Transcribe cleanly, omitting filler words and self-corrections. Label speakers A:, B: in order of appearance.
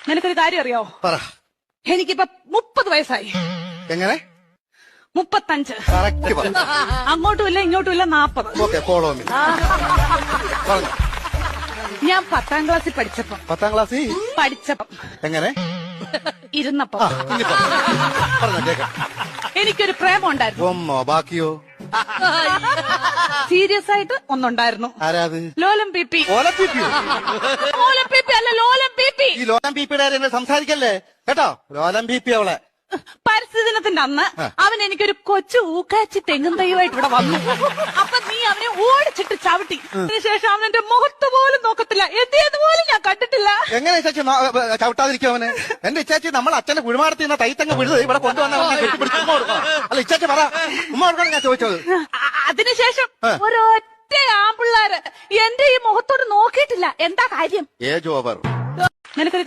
A: നിനക്കൊരു കാര്യം അറിയോ?
B: പറ.
A: എനിക്കിപ്പോ 30 വയസ്സായി.
B: എങ്ങനെ?
A: 35.
B: കറക്റ്റ് പറ.
A: അങ്ങോട്ടും ഇല്ല ഇങ്ങോട്ടും ഇല്ല 40.
B: Okay, follow me. പറഞ്ഞു.
A: ഞാൻ 10ാം ക്ലാസ്സിൽ പഠിച്ചപ്പം
B: 10ാം ക്ലാസ്സിൽ എങ്ങനെ
A: ഇരുന്നപ്പം
B: ഇനി പറഞ്ഞോ കേക്കാം.
A: എനിക്കൊരു പ്രേമം ഉണ്ടായിരുന്നു.
B: ഒന്നോ ബാക്കിയോ?
A: സീരിയസ് ആയിട്ട് ഒന്നുണ്ടായിരുന്നു.
B: ആരാത്?
A: ലോലം പി പി.
B: ഓലം പീപ്പിയോ?
A: ലോലം പി പി അല്ല, ലോലം പി പി.
B: ഈ ലോലം പീപ്പിയുടെ കാര്യം സംസാരിക്കല്ലേ കേട്ടോ. ലോലം പീപ്പി അവളെ.
A: പരിസ്ഥിതി ദിനത്തിന്റെ അന്ന് അവൻ എനിക്കൊരു കൊച്ചു ഊക്കാച്ചി തെങ്ങും തൈയുമായിട്ട് ഇവിടെ വന്നു. അപ്പൊ നീ അവനെ ഓടിച്ചിട്ട് ചവിട്ടി. അതിനുശേഷം അവൻ എന്റെ മുഖത്ത് പോലും നോക്കത്തില്ല. എന്ത് പോലും ഞാൻ കണ്ടിട്ടില്ല.
B: എങ്ങനെ ഇച്ചാച്ചി ചവിട്ടാതിരിക്കും അവന്? എന്റെ ഇച്ചാച്ചി നമ്മൾ അച്ഛന്റെ കുഴിമാടത്തിൽ നിന്ന് തൈത്തങ്ങ് വിഴുത് ഇവിടെ കൊണ്ടുവന്ന അല്ല ഇച്ചാച്ചി പറ. ഉമ്മ കൊടുക്കണം ഞാൻ ചോദിച്ചത്.
A: അതിനുശേഷം ഒരൊറ്റ ആമ്പിള്ളാര് എന്റെ ഈ മുഖത്തോട് നോക്കിയിട്ടില്ല. എന്താ കാര്യം?
B: Age over.
A: നിനക്കൊരു